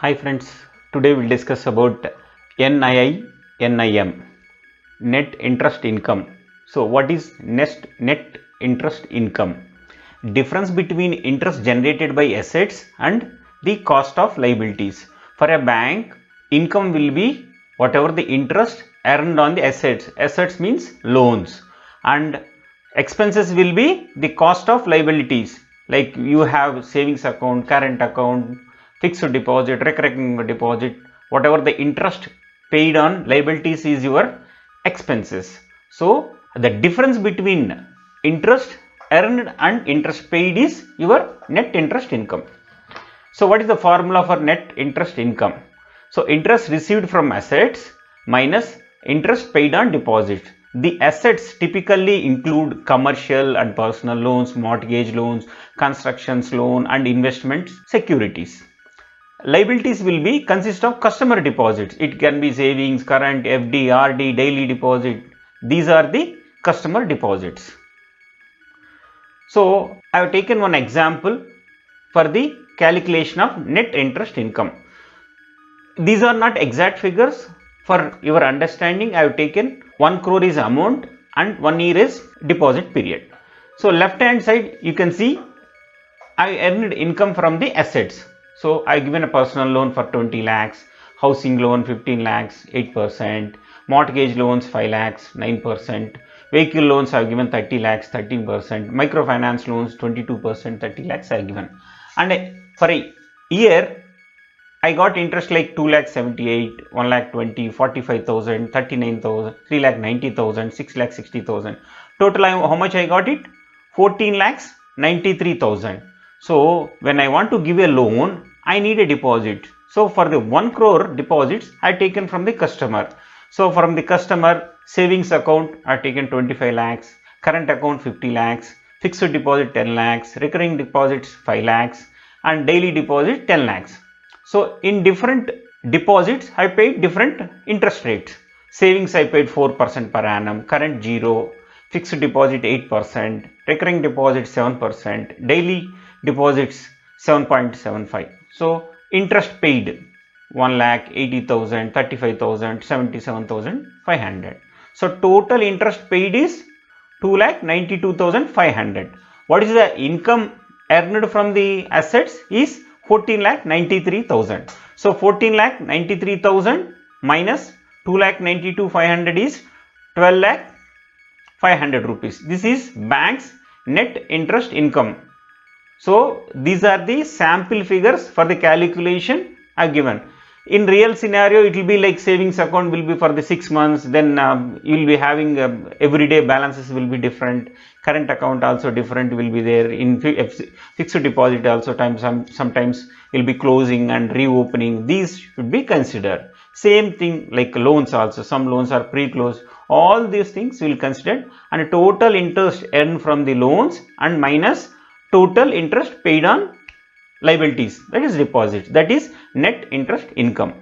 Hi friends, today we'll discuss about NII, NIM, net interest income. So what is net interest income? Difference between interest generated by assets and the cost of liabilities. For a bank, income will be whatever the interest earned on the assets. Assets means loans, and expenses will be the cost of liabilities. Like you have savings account, current account, fixed deposit, recurring deposit, whatever the interest paid on liabilities is your expenses. So the difference between interest earned and interest paid is your net interest income. So what is the formula for net interest income? So interest received from assets minus interest paid on deposits. The assets typically include commercial and personal loans, mortgage loans, construction loan and investment securities. Liabilities will be consist of customer deposits. It can be savings, current, FD, RD, daily deposit. These are the customer deposits. So I have taken one example for the calculation of net interest income. These are not exact figures. For your understanding, I have taken 1 crore is amount and 1 year is deposit period. So left hand side you can see I earned income from the assets. So I given a personal loan for 20 lakhs, housing loan 15 lakhs, 8%, mortgage loans 5 lakhs, 9%, vehicle loans I have given 30 lakhs, 13%, microfinance loans 22%, 30 lakhs I have given. And for a year, I got interest like 2 lakh 78, 1 lakh 20, 45,000, 39,000, 3 lakh 90,000, 6 lakh 60,000. Total how much I got it? 14 lakhs 93,000. So when I want to give a loan, I need a deposit. So for the 1 crore deposits, I taken from the customer. So from the customer savings account, I taken 25 lakhs, current account 50 lakhs, fixed deposit 10 lakhs, recurring deposits 5 lakhs, and daily deposit 10 lakhs. So in different deposits, I paid different interest rates. Savings I paid 4% per annum, current 0, fixed deposit 8%, recurring deposit 7%, daily deposits 7.75. So interest paid 1 lakh 80,000, 35,000, 77,500. So total interest paid is 2 lakh 92,500. What is the income earned from the assets is 14 lakh 93,000. So 14 lakh 93,000 minus 2 lakh 92,500 is 12 lakh 500 rupees. This is bank's net interest income. So these are the sample figures for the calculation I have given. In real scenario, it will be like savings account will be for the 6 months, then you will be having everyday balances will be different, current account also different will be there, in fixed deposit also sometimes will be closing and reopening. These should be considered. Same thing like loans also, some loans are pre-closed. All these things will consider, and total interest earned from the loans and minus total interest paid on liabilities, that is deposits, that is net interest income.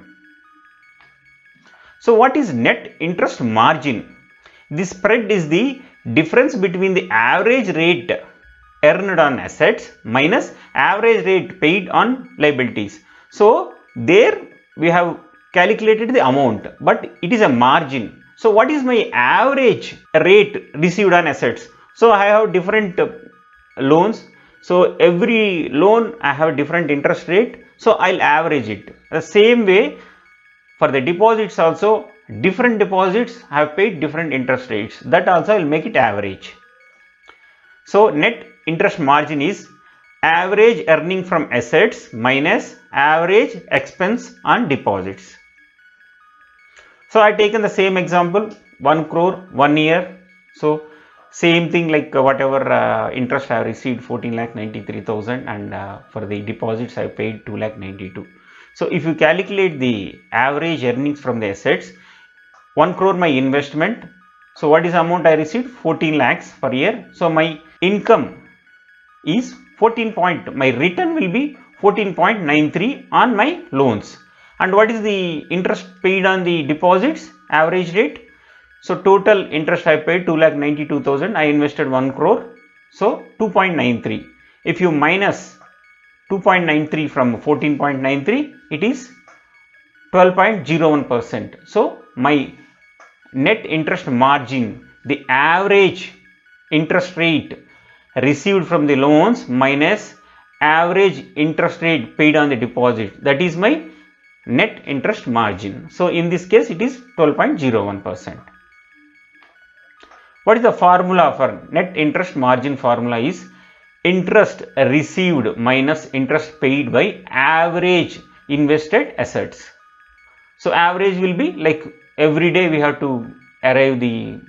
So what is net interest margin? The spread is the difference between the average rate earned on assets minus average rate paid on liabilities. So there we have calculated the amount, but it is a margin. So what is my average rate received on assets? So I have different loans. So every loan I have different interest rate. So I'll average it. The same way for the deposits also, different deposits have paid different interest rates. That also I'll make it average. So net interest margin is average earning from assets minus average expense on deposits. So I taken the same example, 1 crore 1 year. So same thing like whatever interest I have received 14 lakh 93,000, and for the deposits I paid 2 lakh 92. So if you calculate the average earnings from the assets, 1 crore my investment. So what is the amount I received? 14 lakhs per year. So my income is 14 point, my return will be 14.93 on my loans. And what is the interest paid on the deposits? Average rate. So total interest I paid 2,92,000. I invested 1 crore. So 2.93. If you minus 2.93 from 14.93, it is 12.01%. So my net interest margin, the average interest rate received from the loans minus average interest rate paid on the deposit, that is my net interest margin. So in this case it is 12.01%. What is the formula for net interest margin? Formula is interest received minus interest paid by average invested assets. So average will be like every day we have to arrive the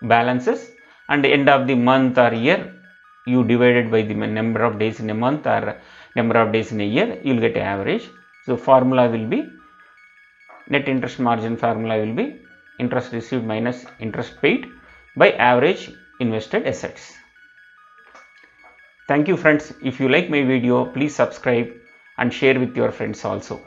balances, and the end of the month or year you divided by the number of days in a month or number of days in a year, you will get average. So formula will be, net interest margin formula will be interest received minus interest paid by average invested assets. Thank you friends. If you like my video, please subscribe and share with your friends also.